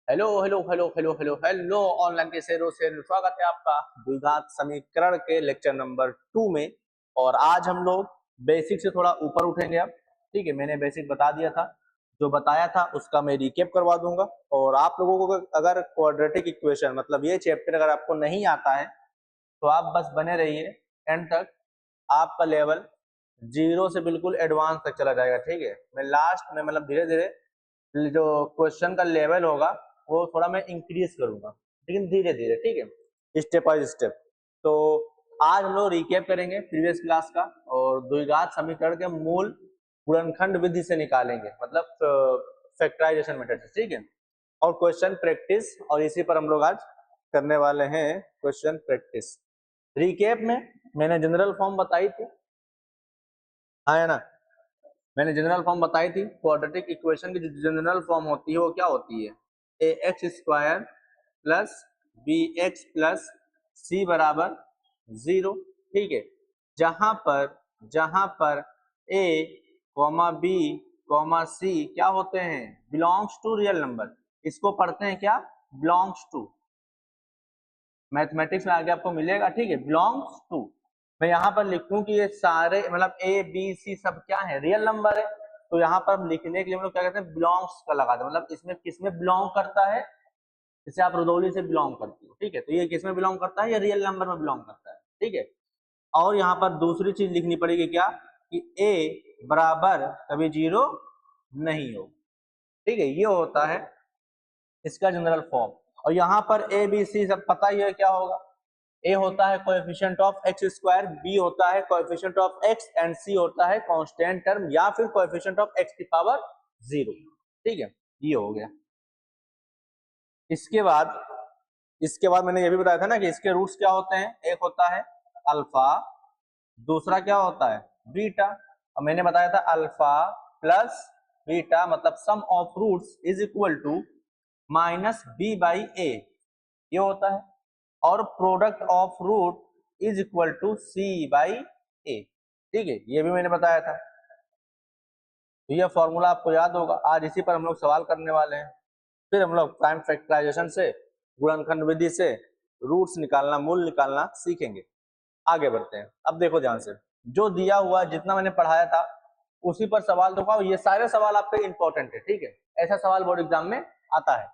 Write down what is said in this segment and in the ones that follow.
Hello hello hello hello hello hello online के शेरों से स्वागत है आपका द्विघात समीकरण के लेक्चर नंबर 2 में। और आज हम लोग बेसिक से थोड़ा ऊपर उठेंगे अब। ठीक है, मैंने बेसिक बता दिया था, जो बताया था उसका मैं रिकेप करवा दूंगा। और आप लोगों को अगर क्वाड्रेटिक इक्वेशन मतलब ये चैप्टर अगर आपको नहीं आता है तो आप बस बने रहिए एंड तक। आपका लेवल जीरो से बिल्कुल एडवांस तक चला जाएगा। ठीक है, मैं लास्ट में मतलब धीरे धीरे जो क्वेश्चन का लेवल होगा वो थोड़ा मैं इंक्रीज करूंगा, लेकिन धीरे धीरे। ठीक है, स्टेप बाय स्टेप। तो आज हम लोग रिकेप करेंगे प्रीवियस क्लास का और द्विघात समीकरण के मूल गुणनखंड विधि से निकालेंगे, मतलब फैक्टराइजेशन मेथड से। ठीक है, और क्वेश्चन प्रैक्टिस, और इसी पर हम लोग आज करने वाले हैं क्वेश्चन प्रैक्टिस। रिकेप में मैंने जनरल फॉर्म बताई थी, हाँ है ना। मैंने जनरल फॉर्म बताई थी क्वाड्रेटिक इक्वेशन की। जो जनरल फॉर्म होती है वो क्या होती है? A x square plus b x plus c बराबर 0। ठीक है, जहां पर a comma b comma c क्या होते हैं? Belongs to real number. इसको पढ़ते हैं क्या? Belongs to. मैथमेटिक्स में आगे आपको मिलेगा। ठीक है, बिलोंग्स टू। मैं यहाँ पर लिखूं कि ये सारे मतलब ए बी सी सब क्या है? रियल नंबर है। तो यहाँ पर हम लिखने के लिए हम लोग क्या कहते हैं? बिलोंग्स का लगाते हैं। मतलब इसमें किसमें बिलोंग करता है? जैसे आप रुदौली से बिलोंग करती हो, ठीक है, तो ये किसमें बिलोंग करता है? ये रियल नंबर में बिलोंग करता है। ठीक है, और यहाँ पर दूसरी चीज लिखनी पड़ेगी क्या? कि ए बराबर कभी 0 नहीं हो। ठीक है, ये होता है इसका जनरल फॉर्म। और यहाँ पर ए बी सी सब पता ही है क्या होगा। ए होता है coefficient of X square, B होता है coefficient of X and C होता है कांस्टेंट टर्म या फिर कोएफिशिएंट ऑफ एक्स की पावर 0। ठीक है, ये हो गया। इसके बाद मैंने ये भी बताया था ना कि इसके रूट्स क्या होते हैं। एक होता है अल्फा, दूसरा क्या होता है? बीटा। और मैंने बताया था अल्फा प्लस बीटा मतलब sum of roots is equal to minus b by a, ये होता है। और product of root is equal to c by a. ठीक है, ये भी मैंने बताया था। तो ये फॉर्मूला आपको याद होगा। आज इसी पर हम लोग सवाल करने वाले हैं। फिर हम लोग प्राइम फैक्टराइजेशन से, गुणनखंड विधि से रूट्स निकालना, मूल निकालना सीखेंगे। आगे बढ़ते हैं। अब देखो ध्यान से, जो दिया हुआ जितना मैंने पढ़ाया था उसी पर सवाल तो ये सारे सवाल आपके इंपॉर्टेंट है। ठीक है, ऐसा सवाल बोर्ड एग्जाम में आता है।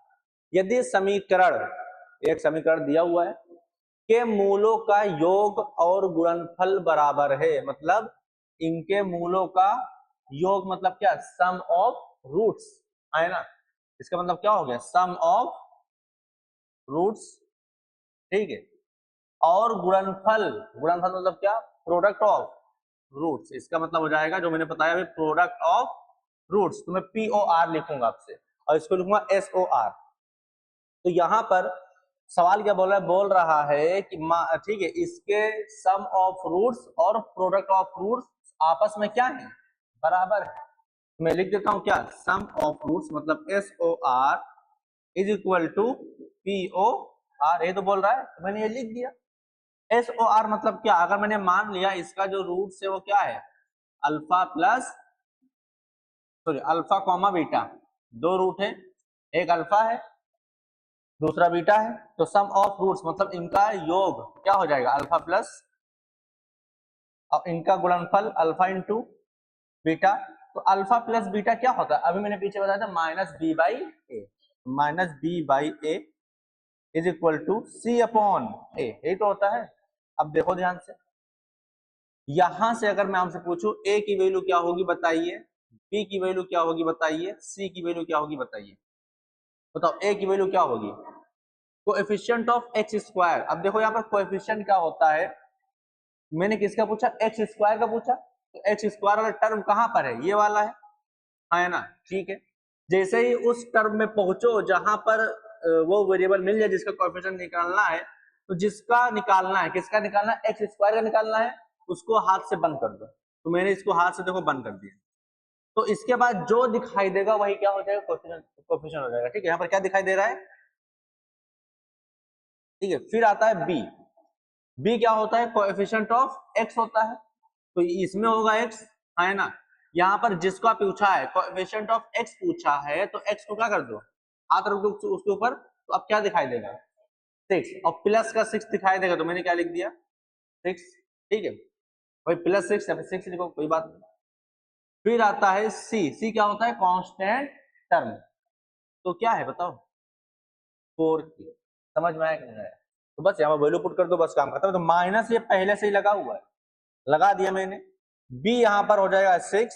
यदि समीकरण, एक समीकरण दिया हुआ है के मूलों का योग और गुणनफल बराबर है, मतलब इनके मूलों का योग मतलब क्या? सम ऑफ रूट्स, है ना। इसका मतलब क्या हो गया? Sum of roots. ठीक है, और गुणनफल, गुणनफल मतलब क्या? Product of roots. इसका मतलब हो जाएगा जो मैंने बताया अभी, प्रोडक्ट ऑफ रूट्स। तो मैं POR लिखूंगा आपसे और इसको लिखूंगा SOR। तो यहां पर सवाल क्या बोल रहा है? बोल रहा है कि ठीक है, इसके सम ऑफ रूट्स और प्रोडक्ट ऑफ रूट्स आपस में क्या है? बराबर है। मैं लिख देता हूं क्या? सम ऑफ रूट्स मतलब SOR is equal to POR। ये तो बोल रहा है, तो मैंने ये लिख दिया। SOR मतलब क्या? अगर मैंने मान लिया इसका जो रूट्स है वो क्या है? Alpha plus sorry alpha comma beta, दो रूट है, एक अल्फा है दूसरा बीटा है। तो सम ऑफ रूट्स मतलब इनका योग क्या हो जाएगा? अल्फा प्लस, और इनका गुणनफल अल्फा इंटू बीटा। तो अल्फा प्लस बीटा क्या होता है? अभी मैंने पीछे बताया था minus b by a. Minus b by a is equal to c upon a, यही तो होता है। अब देखो ध्यान से, यहां से अगर मैं आपसे पूछूं ए की वैल्यू क्या होगी बताइए, बी की वैल्यू क्या होगी बताइए, सी की वैल्यू क्या होगी बताइए। बताओ ए की वैल्यू क्या होगी? Coefficient of X square. अब देखो यहाँ पर कोएफिशिएंट क्या होता है, मैंने किसका पूछा? एक्स स्क्वायर का पूछा। तो एक्स स्क्वायर वाला टर्म कहां पर है? ये वाला है ना। ठीक है, जैसे ही उस टर्म में पहुंचो जहां पर वो वेरिएबल मिल जाए जिसका कोएफिशिएंट निकालना है, तो जिसका निकालना है, किसका निकालना है? एक्स स्क्वायर का निकालना है, उसको हाथ से बंद कर दो। तो मैंने इसको हाथ से देखो बंद कर दिया। तो इसके बाद जो दिखाई देगा वही क्या हो जाएगा? कोएफिशिएंट हो जाएगा। ठीक है, यहाँ पर क्या दिखाई दे रहा है? ठीक है, फिर आता है बी। बी क्या होता है? कोएफिशिएंट ऑफ एक्स होता है। तो इसमें होगा एक्स, है ना। यहाँ पर जिसका पूछा है कोएफिशिएंट ऑफ एक्स पूछा है, तो एक्स को क्या कर दो? हाथ रख दो उसके ऊपर, तो अब क्या दिखाई देगा 6, और प्लस का 6 दिखाई देगा, तो मैंने क्या लिख दिया 6, ठीक है भाई, +6 या फिर 6 लिखो, कोई बात नहीं। फिर आता है सी क्या होता है कांस्टेंट टर्म, तो क्या है बताओ 4 की, समझ में आया कि नहीं आया? तो बस यहाँ वैल्यू पुट कर दो, बस काम खत्म। तो माइनस ये पहले से ही लगा हुआ है, लगा दिया मैंने। बी यहाँ पर हो जाएगा 6,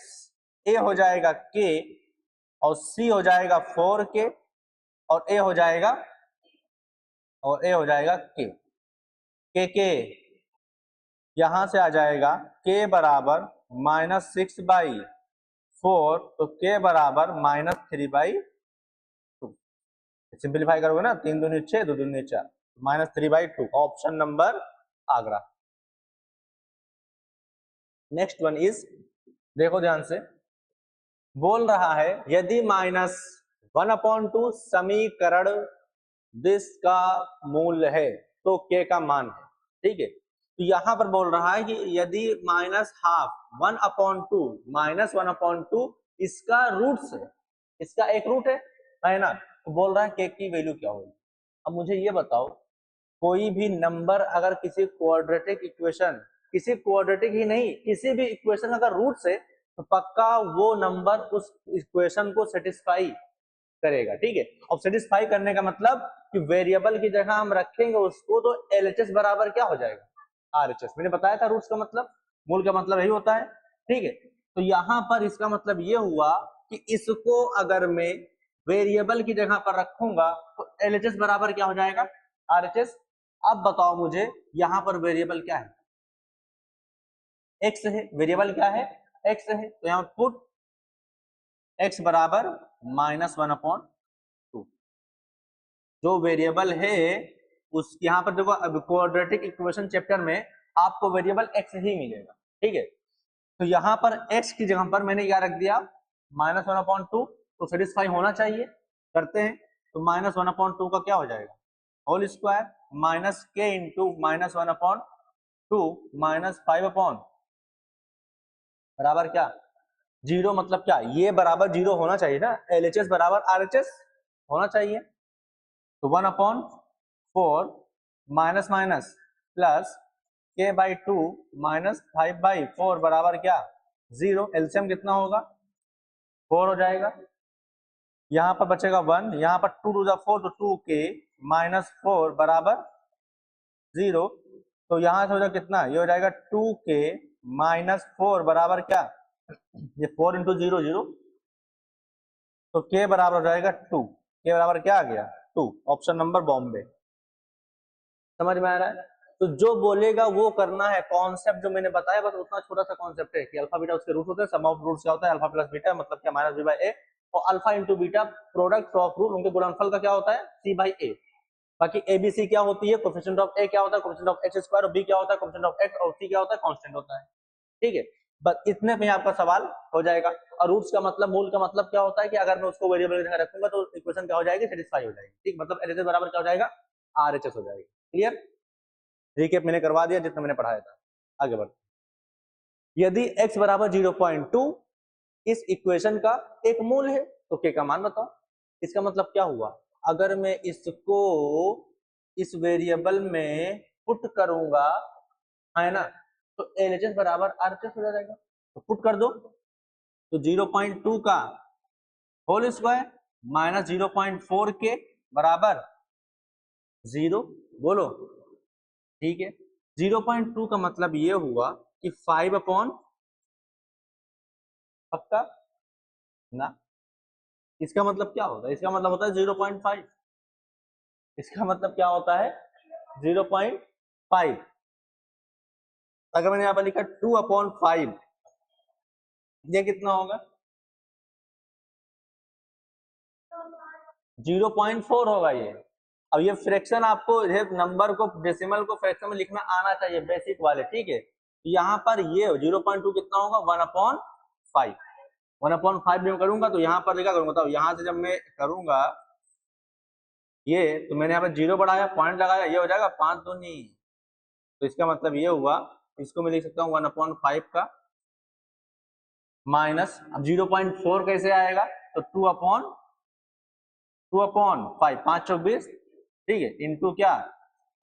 ए हो जाएगा के, और सी हो जाएगा 4 के, और ए हो जाएगा के यहां से आ जाएगा के बराबर -6/4, तो के बराबर -3/2। सिंप्लीफाई करोगे ना, 3 दूनी 6, 2 दूनी 4, -3/2, option number Agra. Next one is, देखो ध्यान से, बोल रहा है यदि -1/2 समीकरण दिस का मूल है तो के का मान है, ठीक है। तो यहां पर बोल रहा है कि यदि -1/2 इसका रूट्स है, इसका एक रूट है ना, तो बोल रहा है के की वैल्यू क्या होगी। अब मुझे ये बताओ, कोई भी नंबर अगर किसी क्वाड्रेटिक इक्वेशन, किसी क्वाड्रेटिक ही नहीं किसी भी इक्वेशन अगर रूट्स है, तो पक्का वो नंबर उस इक्वेशन को सेटिस्फाई करेगा, ठीक है। अब सेटिस्फाई करने का मतलब कि वेरिएबल की जगह हम रखेंगे उसको, तो LHS बराबर क्या हो जाएगा RHS। मैंने बताया था रूट्स का मतलब, मूल का मतलब यही होता है, ठीक है। तो यहाँ पर इसका मतलब ये हुआ कि इसको अगर मैं वेरिएबल की जगह पर रखूंगा तो LHS बराबर क्या हो जाएगा RHS। अब बताओ मुझे यहाँ पर वेरिएबल क्या है, x है, वेरिएबल क्या है x है, तो यहाँ पुट x बराबर -1/2। जो वेरिएबल है उस यहाँ पर देखो, अब क्वाड्रेटिक इक्वेशन चैप्टर में आपको वेरिएबल x ही मिलेगा, ठीक है। तो यहाँ पर x की जगह पर मैंने क्या रख दिया -1/2, तो सेटिस्फाई होना चाहिए, करते हैं। तो -1/2 का क्या हो जाएगा होल स्क्वायर, -k इंटू -1/2 -5 बराबर क्या 0, मतलब क्या ये बराबर 0 होना चाहिए ना, LHS बराबर RHS होना चाहिए। तो 1/4 माइनस माइनस प्लस k/2 -5/4 बराबर क्या 0। एलसीएम कितना होगा 4 हो जाएगा, यहाँ पर बचेगा 1, यहाँ पर 2 टू द 4, तो 2k -4 बराबर 0। तो यहाँ से हो जाएगा कितना, ये हो जाएगा 2k -4 बराबर क्या, ये 4 इंटू 0 0, तो k बराबर हो जाएगा 2, k बराबर क्या आ गया 2, ऑप्शन नंबर बॉम्बे। समझ में आ रहा है? तो जो बोलेगा वो करना है, कॉन्सेप्ट जो मैंने बताया बस उतना छोटा सा कॉन्सेप्ट है कि अल्फा बीटा उसके रूट होते हैं, सम ऑफ रूट्स क्या होता है अल्फा प्लस बीटा, मतलब क्या -b/a, और alpha into beta product of root, उनके गुणनफल का क्या होता है c/a। बाकी ABC क्या होती है, कोएफिशिएंट ऑफ A क्या होता है कोएफिशिएंट ऑफ h स्क्वायर, और B क्या होता है कोएफिशिएंट ऑफ x, और C क्या होता है कांस्टेंट होता है, ठीक है। बस इतने में आपका सवाल हो जाएगा। और रूट्स का मतलब, मूल का मतलब क्या होता है कि अगर मैं उसको वेरिएबल की जगह रखूंगा तो इक्वेशन क्या हो जाएगी सेटिस्फाई हो जाएगी, ठीक, मतलब LHS बराबर क्या हो जाएगा RHS हो जाएगी। क्लियर, रिकैप मैंने करवा दिया जितना मैंने पढ़ाया था, आगे बढ़। यदि x बराबर 0.2 इस इक्वेशन का एक मूल है तो k का मान बताओ। इसका मतलब क्या हुआ, अगर मैं इसको इस वेरिएबल में पुट करूंगा है ना, तो LHS बराबर RHS हो जाएगा। तो पुट कर दो, तो 0.2 का होल स्क्वायर -0.4 के बराबर 0, बोलो, ठीक है। 0.2 का मतलब ये हुआ कि 5 पक्का ना, इसका मतलब क्या होता है, इसका मतलब होता है 0.5, इसका मतलब क्या होता है 0.5। अगर मैंने यहाँ पर लिखा 2/5, ये कितना होगा 0.4 होगा ये। अब ये फ्रैक्शन आपको, नंबर को डेसिमल को फ्रैक्शन में लिखना आना चाहिए, बेसिक वाले, ठीक है। यहाँ पर ये 0.2 कितना होगा 1/5, 1/5 में करूंगा तो यहाँ पर क्या करूंगा, तो यहाँ से जब मैं करूंगा ये, तो मैंने यहाँ पर 0 बढ़ाया, पॉइंट लगाया, ये हो जाएगा 5 दूनी, तो इसका मतलब ये हुआ, इसको मैं लिख सकता हूँ 1/5 का माइनस, अब 0.4 कैसे आएगा, तो 2/5 2/5, 5 चौक 20, ठीक है, इंटू क्या,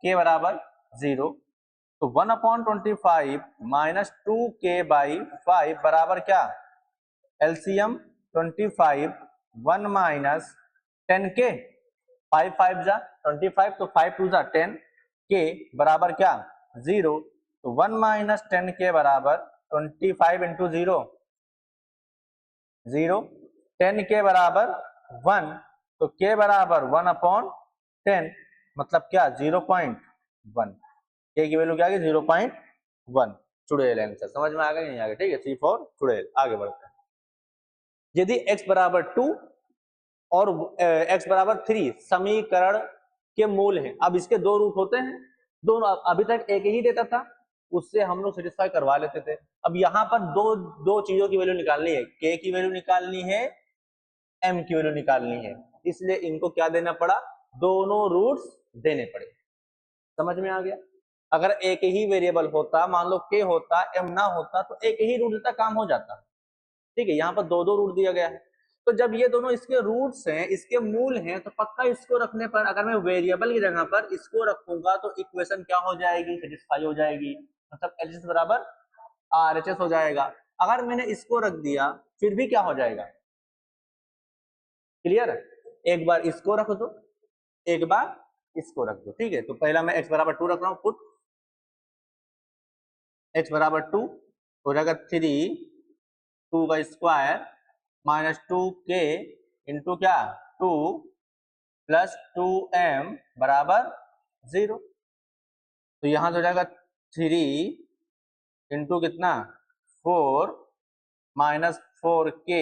k बराबर 0। तो 1/25 माइनस 2k/5 बराबर क्या, एलसीएम 25, 1 माइनस 10k, 5 5 जा 25, तो 5 2 जा 10, k बराबर क्या, 0। तो 1 माइनस 10k बराबर 25 इंटू 0, 0, 10k बराबर 1, तो k बराबर 1/10, मतलब क्या, 0.1, k की वैल्यू क्या आ गई, 0.1। चुड़ैल आंसर समझ में आ गया नहीं आ गया, ठीक है, 3 4 चुड़ैल। आगे बढ़ते हैं। यदि x बराबर 2 और x बराबर 3 समीकरण के मूल हैं, अब इसके दो रूट होते हैं, दोनों अभी तक एक ही देता था, उससे हम लोग सेटिस्फाई करवा लेते थे। अब यहाँ पर दो चीजों की वैल्यू निकालनी है, k की वैल्यू निकालनी है, m की वैल्यू निकालनी है, इसलिए इनको क्या देना पड़ा, दोनों रूट्स देने पड़े। समझ में आ गया। अगर एक ही वेरिएबल होता, मान लो k होता, m ना होता, तो एक ही रूट देता, काम हो जाता, ठीक है। यहाँ पर दो रूट दिया गया है, तो जब ये दोनों इसके रूट्स हैं, इसके मूल हैं, तो पक्का इसको रखने पर, अगर मैं वेरिएबल की जगह पर इसको रखूंगा तो इक्वेशन क्या हो जाएगी, सेटिस्फाई हो जाएगी, मतलब एलएचएस बराबर आरएचएस हो जाएगा। अगर मैंने इसको रख दिया फिर भी क्या हो जाएगा, क्लियर है। एक बार इसको रख दो, एक बार इसको रख दो, ठीक है। तो पहला मैं x बराबर 2 रख रहा हूं, पुट x बराबर 2 हो जाएगा 3 2 का स्क्वायर माइनस 2k इंटू क्या 2 प्लस 2m बराबर 0। तो यहां से हो जाएगा 3 इंटू कितना 4 माइनस 4k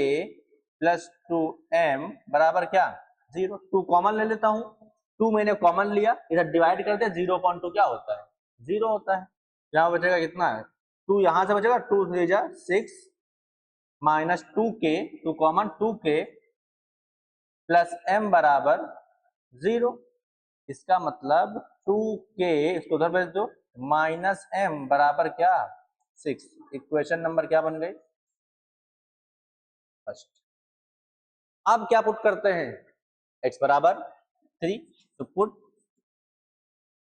प्लस 2m बराबर क्या 0। 2 कॉमन ले लेता हूं, 2 मैंने कॉमन लिया, इधर डिवाइड कर दिया, 0.2 क्या होता है, 0 होता है। यहां बचेगा कितना है 2, यहां से बचेगा 2 3 जा 6 minus 2k, 2 common 2k plus m बराबर 0। इसका मतलब 2k, इसको उधर भेज दो, माइनस m बराबर क्या 6। इक्वेशन नंबर क्या बन गई, फर्स्ट। अब क्या पुट करते हैं, x बराबर 3, तो पुट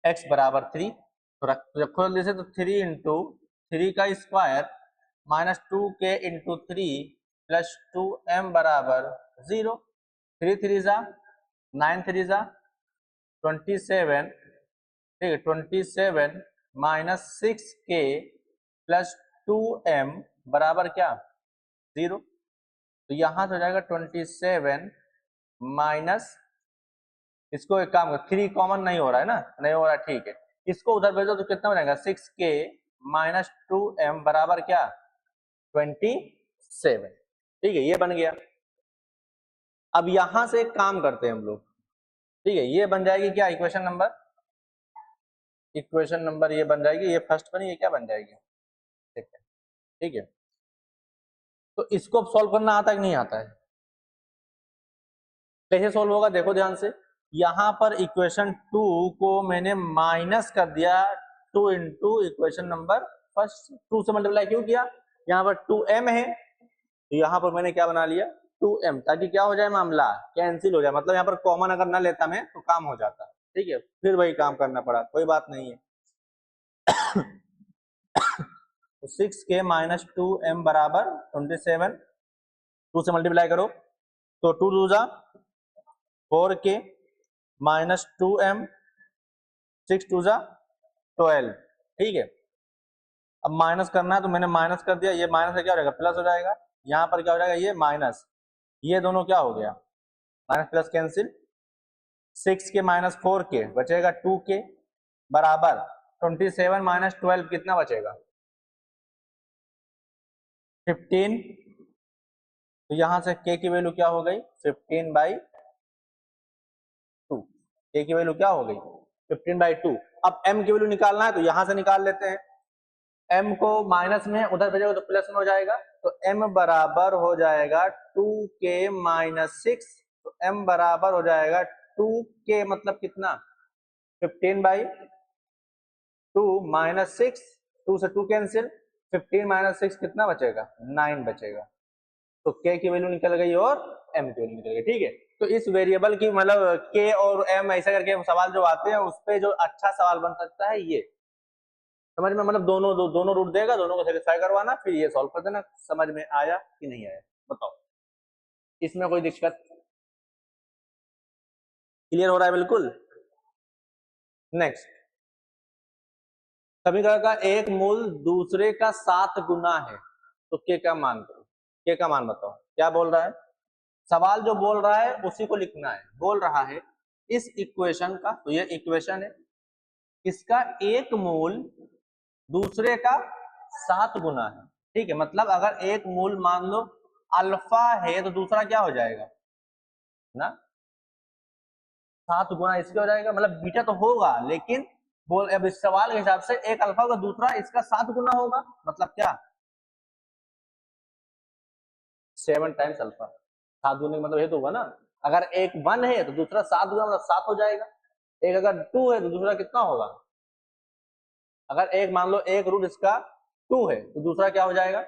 x बराबर 3, तो रखो जैसे, तो 3 इंटू 3 का square minus 2k into 3 plus 2m बराबर 0। 3 3 जा 9 3 जा 27, ठीक है, 27 माइनस 6k प्लस 2m बराबर क्या 0। तो यहां से हो जाएगा 27 माइनस, इसको एक काम करो, 3 कॉमन नहीं हो रहा है ना, नहीं हो रहा है, ठीक है, इसको उधर भेजो तो कितना बनेगा 6k माइनस 2m बराबर क्या 27, ठीक है, ये बन गया। अब यहां से एक काम करते हैं हम लोग, ठीक है, ये बन जाएगी क्या इक्वेशन नंबर, इक्वेशन नंबर ये बन जाएगी, ये फर्स्ट बनी, ये क्या बन जाएगी, ठीक है, ठीक है। तो इसको सॉल्व करना आता है कि नहीं आता है, कैसे सॉल्व होगा देखो ध्यान से। यहां पर इक्वेशन 2 को मैंने माइनस कर दिया 2 इंटू इक्वेशन नंबर फर्स्ट, 2 से मल्टीप्लाई क्यों किया, यहाँ पर 2m है, तो यहाँ पर मैंने क्या बना लिया 2m, ताकि क्या हो जाए, मामला कैंसिल हो जाए, मतलब यहाँ पर कॉमन अगर ना लेता मैं तो काम हो जाता, ठीक है, फिर वही काम करना पड़ा, कोई बात नहीं है। तो 6k माइनस 2m बराबर 27, 2 से मल्टीप्लाई करो तो 2 2 जा 4k माइनस 2m, 6 2 जा 12, ठीक है। अब माइनस करना है तो मैंने माइनस कर दिया, ये माइनस से क्या हो जाएगा प्लस हो जाएगा, यहाँ पर क्या हो जाएगा ये माइनस, ये दोनों क्या हो गया minus plus cancel, 6k minus 4k बचेगा 2k बराबर 27 माइनस 12 कितना बचेगा 15। तो यहां से k की वैल्यू क्या हो गई 15/2, k की वैल्यू क्या हो गई 15/2। अब m की वैल्यू निकालना है तो यहां से निकाल लेते हैं, m को माइनस में उधर भेजोगे तो प्लस में हो जाएगा, तो m बराबर हो जाएगा 2k माइनस 6, तो m बराबर हो जाएगा 2k मतलब कितना 15/2 माइनस 6, 2 से 2 कैंसिल, 15 माइनस 6 कितना बचेगा 9 बचेगा। तो k की वैल्यू निकल गई और m की वैल्यू निकल गई। ठीक है, तो इस वेरिएबल की मतलब k और m ऐसा करके सवाल जो आते हैं उस पे जो अच्छा सवाल बन सकता है ये समझ में, मतलब दोनों रूट देगा, दोनों को सेटिस्फाई करवाना, फिर ये सॉल्व कर देना। समझ में आया कि नहीं आया बताओ, इसमें कोई दिक्कत? क्लियर हो रहा है बिल्कुल। नेक्स्ट, समीकरण का एक मूल दूसरे का 7 गुना है तो के का मान करो। के का मान बताओ, क्या बोल रहा है सवाल, जो बोल रहा है उसी को लिखना है। बोल रहा है इस इक्वेशन का, तो ये इक्वेशन है, इसका एक मूल दूसरे का 7 गुना है। ठीक है, मतलब अगर एक मूल मान लो अल्फा है तो दूसरा क्या हो जाएगा ना, 7 गुना इसके हो जाएगा, मतलब बीटा तो होगा लेकिन बोल अब इस सवाल के हिसाब से एक अल्फा का दूसरा इसका 7 गुना होगा, मतलब क्या 7 टाइम्स अल्फा। 7 गुना मतलब ये तो होगा ना, अगर एक 1 है तो दूसरा 7 गुना मतलब 7 हो जाएगा। एक अगर 2 है तो दूसरा कितना होगा, अगर एक मान लो एक रूट इसका 2 है तो दूसरा क्या हो जाएगा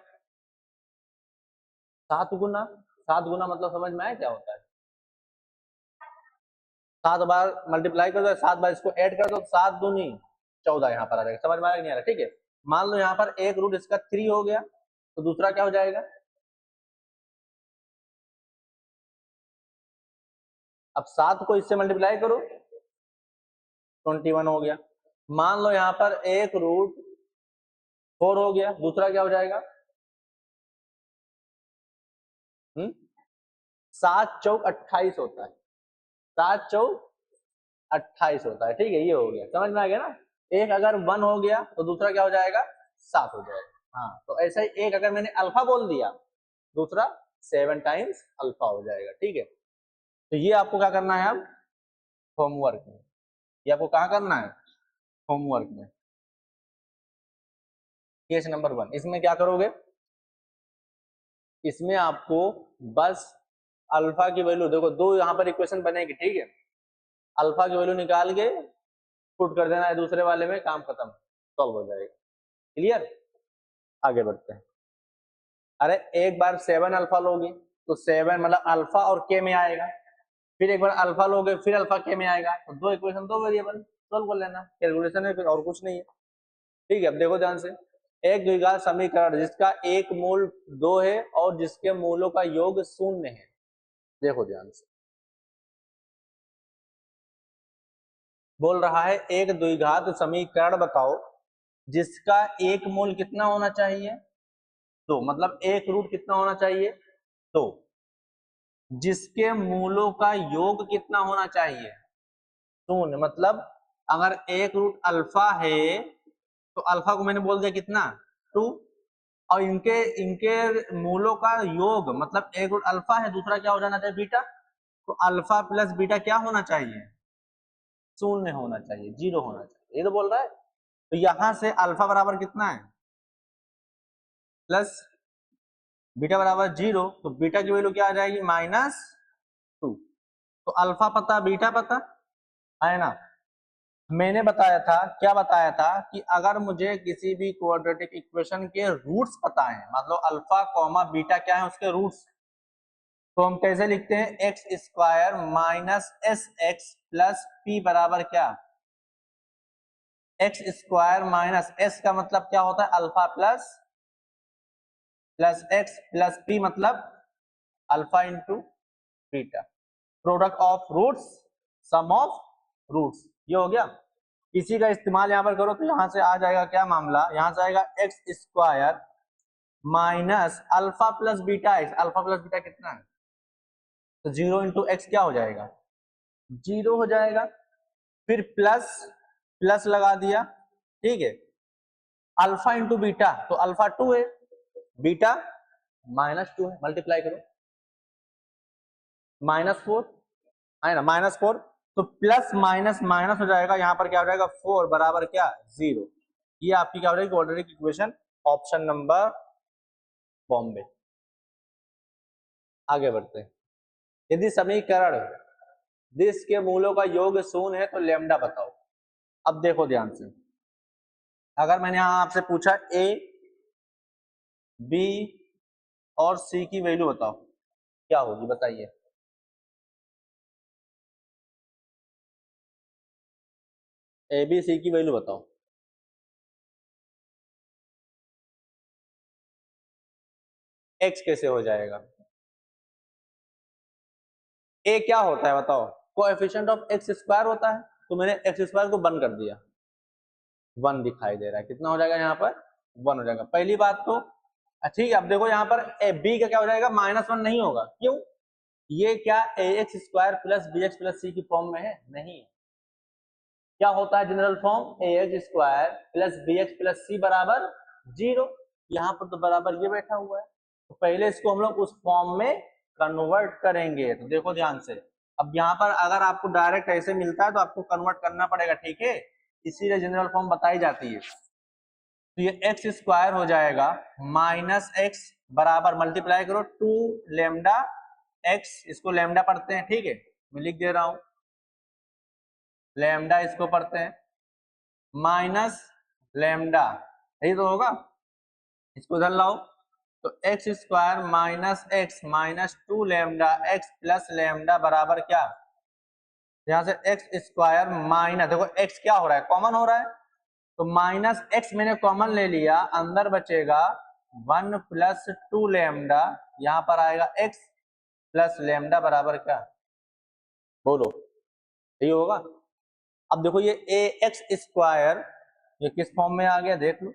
7 गुना। 7 गुना मतलब समझ में आया क्या होता है, 7 बार मल्टीप्लाई कर दो, 7 बार इसको ऐड कर दो, 7 दूनी 14 यहाँ पर आ जाएगा। समझ में आया नहीं आ रहा? ठीक है, मान लो यहाँ पर एक रूट इसका 3 हो गया तो दूसरा क्या हो जाएगा, अब 7 को इससे मल्टीप्लाई करो 21 हो गया। मान लो यहाँ पर एक रूट 4 हो गया, दूसरा क्या हो जाएगा 7 चौक 28 होता है, 7 चौक 28 होता है। ठीक है, ये हो गया, समझ में आ गया ना। एक अगर 1 हो गया तो दूसरा क्या हो जाएगा 7 हो जाएगा। हाँ, तो ऐसा ही एक अगर मैंने अल्फा बोल दिया दूसरा 7 टाइम्स अल्फा हो जाएगा। ठीक है, तो ये आपको क्या करना है अब होमवर्क में, ये आपको कहाँ करना है होमवर्क में। केस नंबर 1 इसमें क्या करोगे, इसमें आपको बस अल्फा की वैल्यू देखो, दो यहाँ पर इक्वेशन बनेगी। ठीक है, अल्फा की वैल्यू निकाल के पुट कर देना है दूसरे वाले में, काम खत्म, सॉल्व हो जाएगा। क्लियर, आगे बढ़ते हैं। अरे एक बार 7 अल्फा लोगे तो 7 मतलब अल्फा और के में आएगा, फिर एक बार अल्फा लोगे फिर अल्फा के में आएगा, तो दो इक्वेशन दो वेरिएबल सॉल्व कर लेना, कैलकुलेशन है फिर और कुछ नहीं है। ठीक है, अब देखो ध्यान से, एक द्विघात समीकरण जिसका एक मूल 2 है और जिसके मूलों का योग 0 है। देखो ध्यान से, बोल रहा है एक द्विघात समीकरण बताओ जिसका एक मूल कितना होना चाहिए 2, मतलब एक रूट कितना होना चाहिए 2, जिसके मूलों का योग कितना होना चाहिए 0, मतलब अगर एक रूट अल्फा है तो अल्फा को मैंने बोल दिया कितना 2, और इनके इनके मूलों का योग मतलब एक रूट अल्फा है, दूसरा क्या हो जाना चाहिए बीटा, तो अल्फा प्लस बीटा क्या होना चाहिए 0 होना चाहिए, 0 होना चाहिए, ये तो बोल रहा है। तो यहां से अल्फा बराबर कितना है प्लस बीटा बराबर 0, तो बीटा की वैल्यू क्या आ जाएगी -2। तो अल्फा पता बीटा पता है ना। मैंने बताया था, क्या बताया था कि अगर मुझे किसी भी क्वाड्रेटिक इक्वेशन के रूट्स पता है, मतलब अल्फा कॉमा बीटा क्या है उसके रूट्स, तो हम कैसे लिखते हैं x square minus S x plus P बराबर क्या एक्स स्क्वायर माइनस एस का मतलब क्या होता है alpha plus x plus p मतलब alpha into beta, product of roots sum of roots, ये हो गया। इसी का इस्तेमाल यहाँ पर करो तो यहाँ से आ जाएगा क्या मामला, यहाँ से आएगा x square minus alpha plus beta x, alpha plus beta कितना है तो 0 इंटू एक्स क्या हो जाएगा 0 हो जाएगा, फिर प्लस प्लस लगा दिया। ठीक है, अल्फा इंटू बीटा तो अल्फा 2 है, बीटा -2 है, मल्टीप्लाई करो -4 है ना, -4, तो प्लस माइनस माइनस हो जाएगा, यहाँ पर क्या हो जाएगा 4 बराबर क्या 0। ये आपकी क्या हो जाएगी quadratic equation, option number Bombay. आगे बढ़ते हैं, यदि समीकरण दिस के मूलों का योग 0 है तो लेमडा बताओ। अब देखो ध्यान से, अगर मैंने यहां आपसे पूछा ए बी और सी की वैल्यू बताओ क्या होगी, बताइए। ए बी सी की वैल्यू बताओ। एक्स कैसे हो जाएगा? ए क्या होता है बताओ? कोएफिशिएंट ऑफ एक्स स्क्वायर होता है, तो मैंने एक्स स्क्वायर को 1 कर दिया, 1 दिखाई दे रहा है। कितना हो जाएगा यहाँ पर? 1 हो जाएगा। पहली बात तो ठीक है। अब देखो यहाँ पर ए बी का क्या हो जाएगा? -1 नहीं होगा। क्यों? ये क्या a x square plus b x plus c की फॉर्म में है? नहीं। क्या होता है general form? A x square plus b x plus c बराबर 0। यहाँ पर तो बराबर ये बैठा हुआ है, तो पहले इसको हम लोग उस फॉर्म में कन्वर्ट करेंगे। तो देखो ध्यान से, अब यहाँ पर अगर आपको डायरेक्ट ऐसे मिलता है तो आपको कन्वर्ट करना पड़ेगा, ठीक है, इसीलिए जनरल फॉर्म बताई जाती है। तो ये एक्स स्क्वायर हो जाएगा -x बराबर मल्टीप्लाई करो 2 लेमडा x, इसको लेमडा पढ़ते हैं, ठीक है, मैं लिख दे रहा हूं लेमडा, इसको पढ़ते हैं माइनस लेमडा, यही तो होगा। इसको इधर लाओ, तो x square minus x minus 2 lambda x plus lambda बराबर क्या? यहां से एक्स स्क्वायर माइनस, देखो एक्स क्या हो रहा है? कॉमन हो रहा है, तो माइनस एक्स मैंने कॉमन ले लिया, अंदर बचेगा 1 प्लस 2 लेमडा, यहां पर आएगा एक्स प्लस लेमडा बराबर क्या? बोलो, यही होगा। अब देखो ये ए एक्स स्क्वायर ये किस फॉर्म में आ गया देख लो,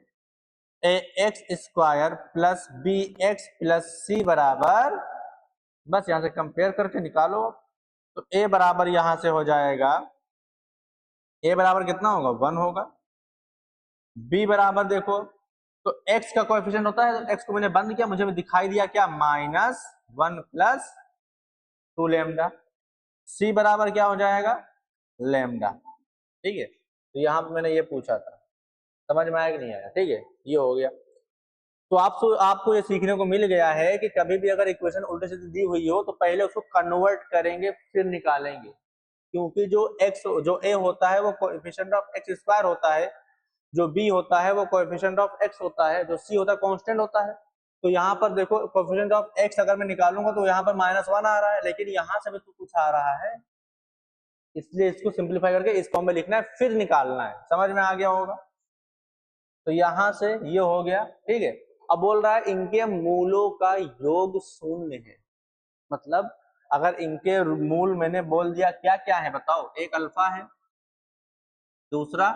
a x square plus b x plus c बराबर, बस यहां से कंपेयर करके निकालो। तो ए बराबर यहां से हो जाएगा, ए बराबर कितना होगा? 1 होगा। बी बराबर देखो, तो x का कोएफिशिएंट होता है, तो x को मैंने बंद किया, मुझे दिखाई दिया क्या? -1 प्लस 2 लेमडा। c बराबर क्या हो जाएगा? लेमडा, ठीक है। तो यहाँ पे मैंने ये पूछा था, समझ में आया कि नहीं आया? ठीक है, ये हो गया। तो आपको ये सीखने को मिल गया है कि कभी भी अगर इक्वेशन उल्टे सीधे दी हुई हो तो पहले उसको कन्वर्ट करेंगे फिर निकालेंगे, क्योंकि जो a होता है वो कोएफिशिएंट ऑफ एक्स स्क्वायर होता है, जो b होता है वो कोएफिशिएंट ऑफ x होता है, जो c होता है कांस्टेंट होता है। तो यहाँ पर देखो कोएफिशिएंट ऑफ x अगर मैं निकालूंगा तो यहाँ पर -1 आ रहा है, लेकिन यहाँ से भी तो कुछ आ रहा है, इसलिए इसको सिंप्लीफाई करके इस फॉर्म में लिखना है, फिर निकालना है। समझ में आ गया होगा? तो यहाँ से ये हो गया, ठीक है। अब बोल रहा है इनके मूलों का योग शून्य है, मतलब अगर इनके मूल मैंने बोल दिया क्या क्या है बताओ, एक अल्फा है, दूसरा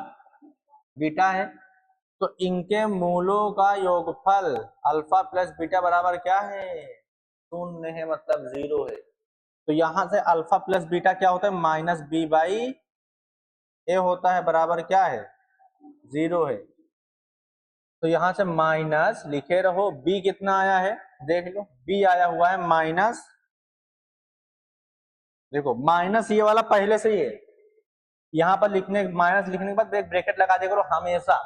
बीटा है, तो इनके मूलों का योगफल अल्फा प्लस बीटा बराबर क्या है? 0 है, मतलब 0 है। तो यहां से अल्फा प्लस बीटा क्या होता है? -b/a होता है, बराबर क्या है? 0 है। तो यहां से माइनस लिखे रहो, b कितना आया है देख लो, b आया हुआ है माइनस, देखो माइनस ये वाला पहले से ही है, यहां पर माइनस लिखने के बाद एक ब्रैकेट लगा दे करो हमेशा,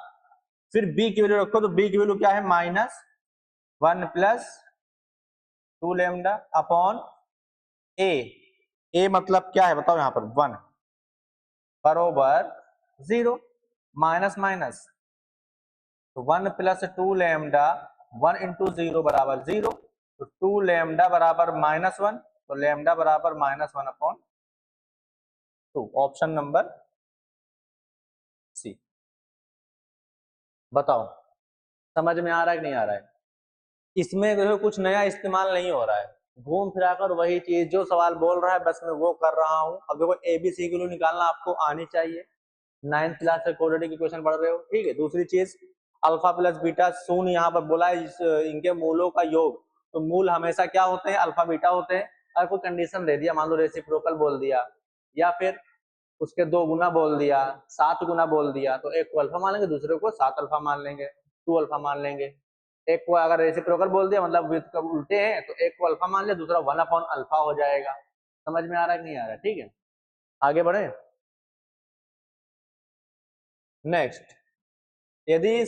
फिर b की वैल्यू रखो, तो b की वैल्यू क्या है? -1 प्लस 2 लेमडा अपॉन a मतलब क्या है बताओ यहाँ पर? 1 बरोबर 0, माइनस माइनस, तो 1 प्लस 2 लेमडा, 1 इंटू 0 बराबर 0, तो 2 लेमडा बराबर -1, तो लेमडा बराबर -1 अपॉन 2, ऑप्शन नंबर सी। बताओ समझ में आ रहा है कि नहीं आ रहा है? इसमें देखो कुछ नया इस्तेमाल नहीं हो रहा है, घूम फिराकर वही चीज जो सवाल बोल रहा है बस मैं वो कर रहा हूँ। अब देखो एबीसी की निकालना आपको आनी चाहिए, 9th क्लास से क्वाड्रेटिक इक्वेशन पढ़ रहे हो, ठीक है। दूसरी चीज अल्फा प्लस बीटा शून्य, यहाँ पर बोला है इनके मूलों का योग, तो मूल हमेशा क्या होते हैं? अल्फा बीटा होते हैं। अगर कोई कंडीशन दे दिया, मान लो रेसिप्रोकल बोल दिया, या फिर उसके 2 गुना बोल दिया, 7 गुना बोल दिया, तो एक को अल्फा मान लेंगे, दूसरे को 7 अल्फा मान लेंगे, 2 अल्फा मान लेंगे। एक को अगर रेसिप्रोकल बोल दिया मतलब व्युत्क्रम उल्टे हैं, तो एक को अल्फा मान लिया, दूसरा 1 अपॉन अल्फा हो जाएगा। समझ में आ रहा है कि नहीं आ रहा है? ठीक है, आगे बढ़े। नेक्स्ट, यदि ये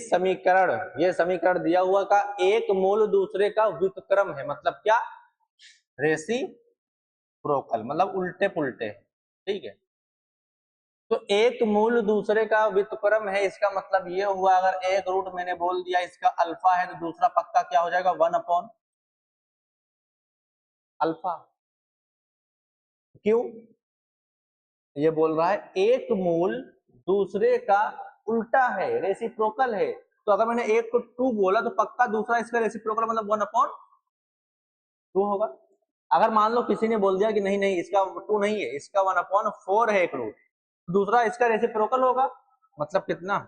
समीकरण दिया हुआ का एक मूल दूसरे का व्युत्क्रम है, मतलब क्या? रेसिप्रोकल, मतलब उल्टे पुल्टे, ठीक है। तो एक मूल दूसरे का व्युत्क्रम है, इसका मतलब ये हुआ अगर एक रूट मैंने बोल दिया इसका अल्फा है, तो दूसरा पक्का क्या हो जाएगा? 1 अपॉन अल्फा। क्यों? ये बोल रहा है एक मूल दूसरे का उल्टा है, रेसिप्रोकल है। तो अगर मैंने एक को 2 बोला तो पक्का दूसरा इसका रेसिप्रोकल मतलब 1/2 होगा। अगर मान लो किसी ने बोल दिया कि नहीं नहीं इसका 2 नहीं है, इसका 1/4 है एक रूट, दूसरा इसका रेसिप्रोकल होगा, मतलब कितना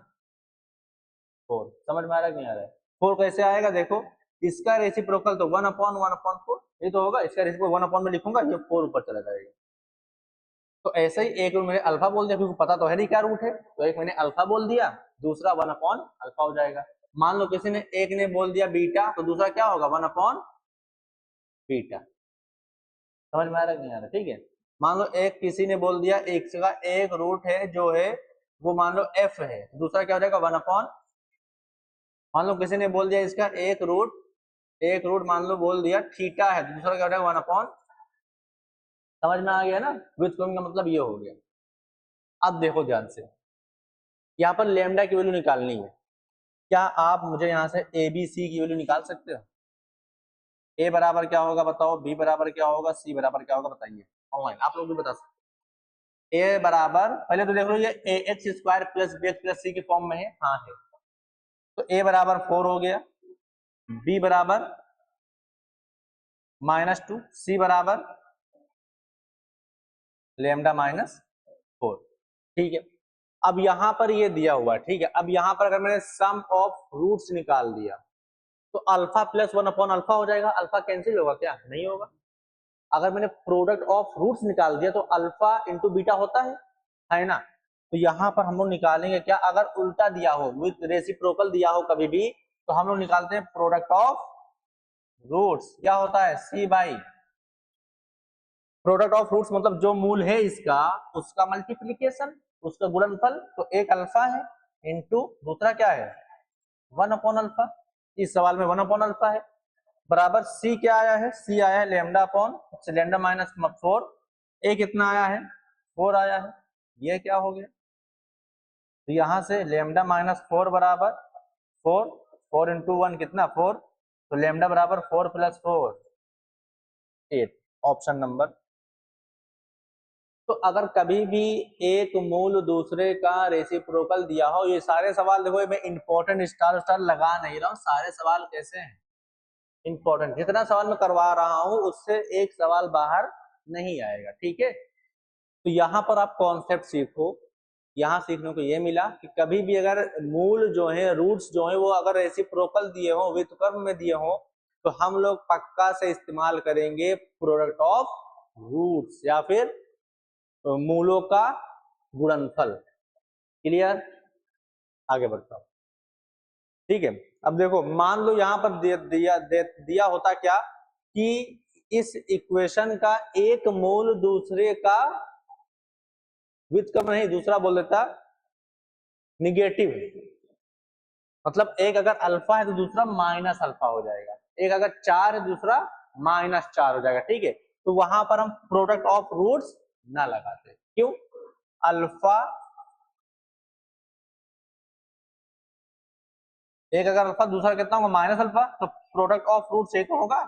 4। समझ में आ रहा है कि नहीं आ रहा है? 4 कैसे आएगा? देखो इसका रेसिप्रोकल तो 1/1/4 ये तो होगा, इसका रेसिप्रोकल 1 में लिखूंगा, ये 4 ऊपर चला जाएगा। तो ऐसे ही एक रूट मैंने अल्फा बोल दिया, क्योंकि पता तो है नहीं क्या रूट है, तो एक मैंने अल्फा बोल दिया, दूसरा 1/अल्फा हो जाएगा। मान लो किसी ने एक ने बोल दिया बीटा, तो दूसरा क्या होगा 1/बीटा। समझ में आ रहा है नहीं आ रहा? ठीक है। मान लो एक किसी ने बोल दिया x का एक रूट है जो है वो मान लो f है, दूसरा क्या हो जाएगा 1/। मान लो किसी ने बोल दिया इसका एक रूट मान लो बोल दिया थीटा है, दूसरा क्या हो जाएगा 1/। समझ में आ गया ना? व्युत्क्रम का मतलब ये हो गया। अब देखो ध्यान से, यहाँ पर लेमडा की वैल्यू निकालनी है। क्या आप मुझे यहाँ से ए बी सी की वैल्यू निकाल सकते हो? ए बराबर क्या होगा बताओ, बी बराबर क्या होगा, सी बराबर क्या होगा बताइए, ऑनलाइन आप लोग भी बता सकते। ए बराबर पहले तो देख लो ये a x square plus b x plus c की फॉर्म में है, हाँ है। तो ए बराबर 4 हो गया, बी बराबर -2, सी बराबर लेमडा -4। ठीक है। अब यहां पर ये दिया हुआ, ठीक है। अब यहां पर अगर मैंने सम ऑफ रूट्स निकाल दिया तो अल्फा प्लस 1/अल्फा हो जाएगा। अल्फा कैंसिल होगा क्या? नहीं होगा। अगर मैंने प्रोडक्ट ऑफ रूट्स निकाल दिया तो अल्फा इंटू बीटा होता है ना? तो यहां पर हम लोग निकालेंगे क्या, अगर उल्टा दिया हो विद रेसिप्रोकल दिया हो कभी भी, तो हम लोग निकालते हैं प्रोडक्ट ऑफ रूट्स। क्या होता है? सी बाई प्रोडक्ट ऑफ रूट्स, मतलब जो मूल है इसका उसका मल्टीप्लीकेशन, उसका गुणनफल। तो एक अल्फा है इंटू दूसरा क्या है 1/अल्फा। इस सवाल में 1/अल्फा है, बराबर सी क्या आया है? सी आया है लेमडा अपॉन लेमडा -4। ए कितना आया है? 4 आया है। ये क्या हो गया? तो यहां से लेमडा -4 बराबर 4, 4 इंटू 1 कितना 4, तो लेमडा बराबर 4 + 4 8, ऑप्शन नंबर। तो अगर कभी भी एक मूल दूसरे का रेसिप्रोकल दिया हो, ये सारे सवाल देखो मैं इंपॉर्टेंट स्टार स्टार लगा नहीं रहा हूं, सारे सवाल कैसे हैं इंपॉर्टेंट। जितना सवाल मैं करवा रहा हूं उससे एक सवाल बाहर नहीं आएगा, ठीक है। तो यहाँ पर आप कॉन्सेप्ट सीखो। यहाँ सीखने को ये मिला कि कभी भी अगर मूल जो है रूट्स जो है वो अगर रेसिप्रोकल दिए हो, व्युत्क्रम में दिए हो, तो हम लोग पक्का से इस्तेमाल करेंगे प्रोडक्ट ऑफ रूट्स या फिर मूलों का गुणनफल। क्लियर? आगे बढ़ता हूं, ठीक है। अब देखो मान लो यहां पर दिया होता क्या कि इस इक्वेशन का एक मूल दूसरे का व्युत्क्रम नहीं, दूसरा बोल देता निगेटिव है। मतलब एक अगर अल्फा है तो दूसरा -अल्फा हो जाएगा, एक अगर 4 है दूसरा -4 हो जाएगा, ठीक है। तो वहां पर हम प्रोडक्ट ऑफ रूट्स ना लगाते। क्यों? अल्फा एक अगर अल्फा दूसरा कितना होगा -अल्फा, तो प्रोडक्ट ऑफ रूट्स एक होगा,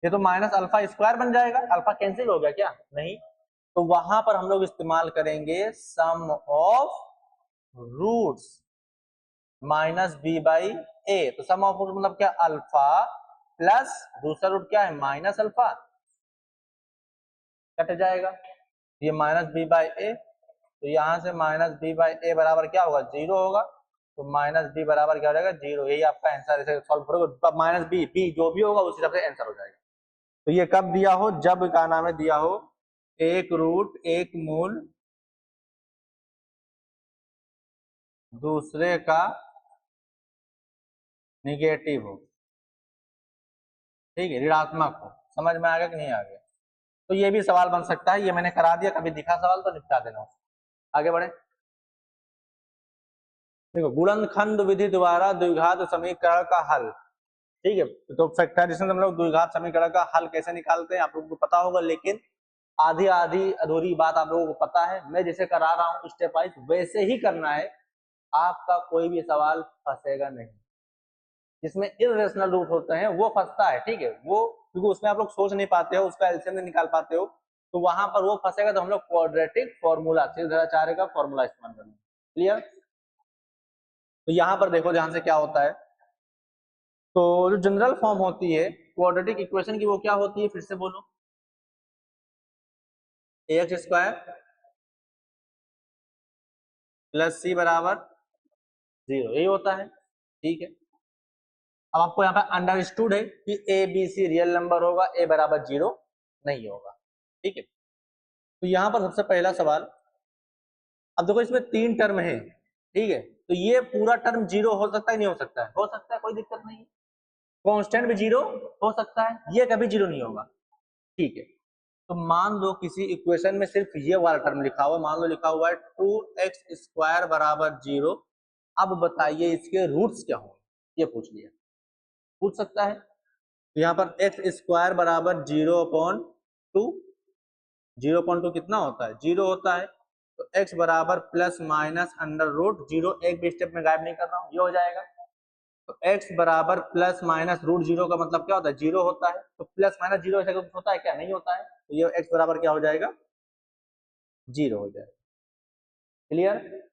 ये तो -अल्फा² बन जाएगा। अल्फा कैंसिल हो गया क्या? नहीं। तो वहां पर हम लोग इस्तेमाल करेंगे सम ऑफ रूट्स -b/a। तो सम ऑफ रूट मतलब क्या? अल्फा प्लस दूसरा रूट क्या है -अल्फा, कट जाएगा ये -b/a। तो यहां से -b/a बराबर क्या होगा 0 होगा। तो -b बराबर क्या हो जाएगा 0। यही आपका आंसर, इसे सॉल्व करोगे -b जो भी होगा उस हिसाब से आंसर हो जाएगा। तो ये कब दिया हो? जब का नाम है दिया हो एक रूट एक मूल दूसरे का निगेटिव हो, ठीक है, ऋणात्मक हो। समझ में आ गया कि नहीं आ गया? तो ये भी सवाल बन सकता है, ये मैंने करा दिया, कभी दिखा सवाल तो निपटा देना। आगे बढ़े। देखो गुणनखंड विधि द्वारा द्विघात समीकरण का हल, ठीक है। तो फैक्टराइजेशन से हम लोग द्विघात समीकरण का हल कैसे निकालते हैं आप लोगों को पता होगा, लेकिन आधी आधी अधूरी बात आप लोगों को पता है। मैं जैसे करा रहा हूँ स्टेप वाइज वैसे ही करना है, आपका कोई भी सवाल फंसेगा नहीं। जिसमें इरेशनल रूट होते हैं वो फंसता है, ठीक है, वो क्योंकि उसमें आप लोग सोच नहीं पाते हो, उसका एलसीएम नहीं निकाल पाते हो, तो वहां पर वो फंसेगा, तो हम लोग क्वाड्रेटिक फॉर्मूला सीधाचार्य का फॉर्मूला इस्तेमाल करेंगे। क्लियर? तो यहाँ पर देखो ध्यान से क्या होता है, तो जो जनरल फॉर्म होती है क्वाड्रेटिक इक्वेशन की वो क्या होती है, फिर से बोलो, ax स्क्वायर प्लस सी बराबर 0, यही होता है, ठीक है। अब आपको यहाँ पर अंडरस्टूड है कि A B C real number होगा, ए बराबर 0 नहीं होगा, ठीक है। तो यहाँ पर सबसे पहला सवाल, अब देखो इसमें 3 टर्म है, ठीक है, तो ये पूरा टर्म 0 हो सकता है, नहीं हो सकता है? हो सकता है, कोई दिक्कत नहीं है। कांस्टेंट भी 0 हो सकता है, ये कभी 0 नहीं होगा, ठीक है। तो मान लो किसी इक्वेशन में सिर्फ ये वाला टर्म लिखा हुआ, मान लो लिखा हुआ है 2x स्क्वायर बराबर 0, अब बताइए इसके रूट्स क्या होंगे, ये पूछ लिया, पूछ सकता है। तो यहाँ पर एक्स स्क्वायर बराबर 0/2, 0/2 कितना होता है, 0 होता है, तो x बराबर प्लस माइनस अंडर रूट 0, एक भी स्टेप में गायब नहीं कर रहा हूँ, ये हो जाएगा। तो x बराबर प्लस माइनस रूट 0 का मतलब क्या होता है, 0 होता है, तो प्लस माइनस 0 ऐसा कुछ होता है क्या, नहीं होता है, तो ये x बराबर क्या हो जाएगा, 0 हो जाएगा। क्लियर?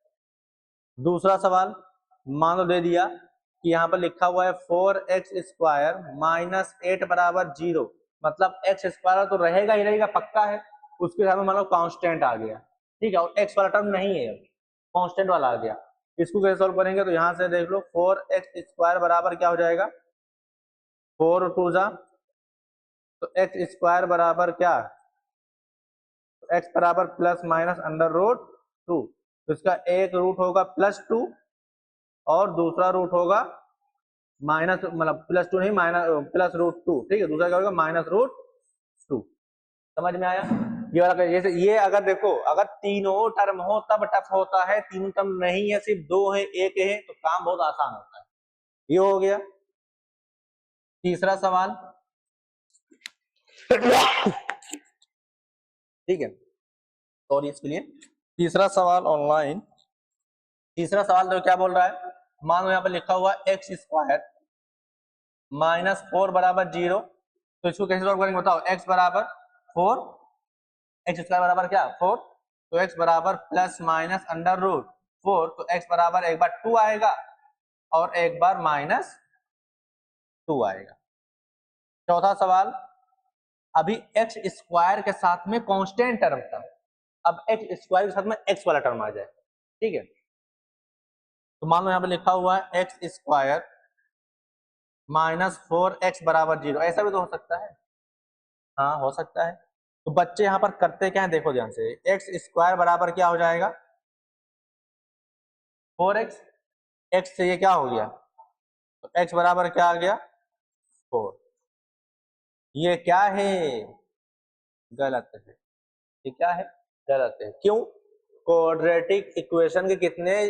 दूसरा सवाल, मान लो दे दिया कि यहाँ पर लिखा हुआ है 4x स्क्वायर माइनस 8 बराबर 0, मतलब x स्क्वायर तो रहेगा ही रहेगा, पक्का है, उसके साथ में मान लो कांस्टेंट आ गया, ठीक है, और x वाला टर्म नहीं है, कांस्टेंट वाला आ गया, इसको कैसे सॉल्व करेंगे, तो यहाँ से देख लो 4x स्क्वायर बराबर क्या हो जाएगा, 4 2 जा, तो x स्क्वायर बराबर क्या, x बराबर प्लस माइनस अंडर रूट 2, तो इसका एक रूट होगा +2 और दूसरा रूट होगा माइनस, मतलब +2 नहीं, माइनस प्लस रूट 2, ठीक है, दूसरा क्या होगा -√2। समझ में आया? ये वाला जैसे ये अगर देखो, अगर तीनों टर्म हो तब टफ होता है, तीनों टर्म नहीं है, सिर्फ 2 है, 1 है, तो काम बहुत आसान होता है। ये हो गया। तीसरा सवाल, ठीक है, सॉरी इसके लिए। तीसरा सवाल ऑनलाइन, तीसरा सवाल तो क्या बोल रहा है, मान लो यहाँ पर लिखा हुआ एक्स स्क्वायर -4 बराबर 0, तो इसको कैसे सॉल्व करेंगे बताओ, x बराबर 4, एक्स स्क्वायर बराबर क्या 4, तो x बराबर प्लस माइनस अंडर रूट 4, तो x बराबर एक बार 2 आएगा और एक बार -2 आएगा। चौथा सवाल, अभी x स्क्वायर के साथ में कांस्टेंट टर्म था, अब x स्क्वायर के साथ में x वाला टर्म आ जाए, ठीक है, तो मान लो यहाँ पे लिखा हुआ है एक्स स्क्वायर -4x बराबर 0, ऐसा भी तो हो सकता है, हाँ हो सकता है। तो बच्चे यहाँ पर करते क्या है, देखो ध्यान से, एक्स स्क्वायर बराबर क्या हो जाएगा 4x, x से ये क्या हो गया, तो x बराबर क्या आ गया 4, ये क्या है, गलत है, ये क्या है, गलत है, क्यों, क्वाड्रेटिक इक्वेशन के कितने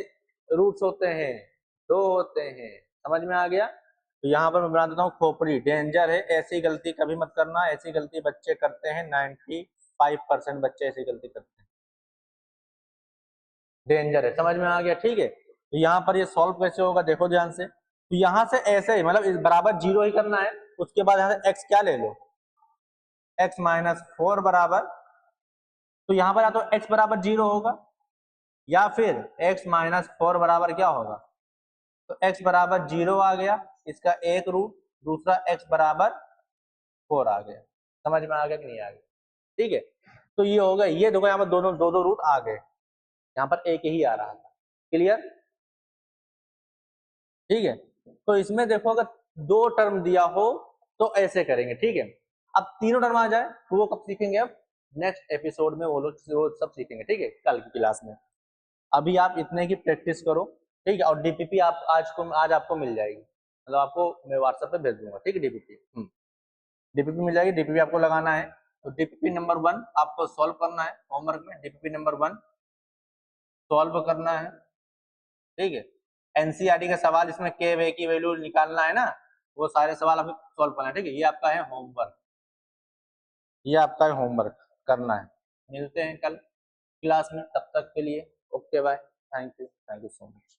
रूट्स होते हैं, 2 होते हैं, समझ में आ गया। तो यहाँ पर मैं बना देता हूँ खोपड़ी, डेंजर है, ऐसी गलती कभी मत करना, ऐसी गलती बच्चे करते हैं, 95% बच्चे ऐसी गलती करते हैं, डेंजर है, समझ में आ गया, ठीक है। तो यहाँ पर ये सॉल्व कैसे होगा, देखो ध्यान से, तो यहाँ से ऐसे ही मतलब इस बराबर 0 ही करना है, उसके बाद यहाँ से x क्या ले लो, x -4 बराबर, तो यहाँ पर या तो x बराबर 0 होगा या फिर x -4 बराबर क्या होगा, तो x बराबर 0 आ गया, इसका एक रूट, दूसरा x बराबर 4 आ गया, समझ में आ गया कि नहीं आ गया, ठीक है। तो ये हो गया, ये देखो यहाँ पर दोनों दो रूट आ गए, यहाँ पर एक ही आ रहा था, क्लियर, ठीक है। तो इसमें देखो अगर 2 टर्म दिया हो तो ऐसे करेंगे, ठीक है। अब तीनों टर्म आ जाए तो वो कब सीखेंगे, अब नेक्स्ट एपिसोड में वो लोग वो सब सीखेंगे, ठीक है, कल की क्लास में। अभी आप इतने की प्रैक्टिस करो, ठीक है, और डीपीपी आप आज आपको मिल जाएगी, मतलब आपको मैं व्हाट्सएप पे भेज दूंगा, ठीक है, डीपीपी डीपीपी मिल जाएगी, डीपीपी आपको लगाना है, तो डीपीपी नंबर 1 आपको सॉल्व करना है होमवर्क में, डीपीपी नंबर 1 सॉल्व करना है, ठीक है। एनसीईआरटी का सवाल, इसमें के वे की वैल्यू निकालना है ना, वो सारे सवाल आपको सॉल्व करना है, ठीक है, ये आपका है होमवर्क, ये आपका होमवर्क करना है। मिलते हैं कल क्लास में, तब तक के लिए okay bye, thank you so much.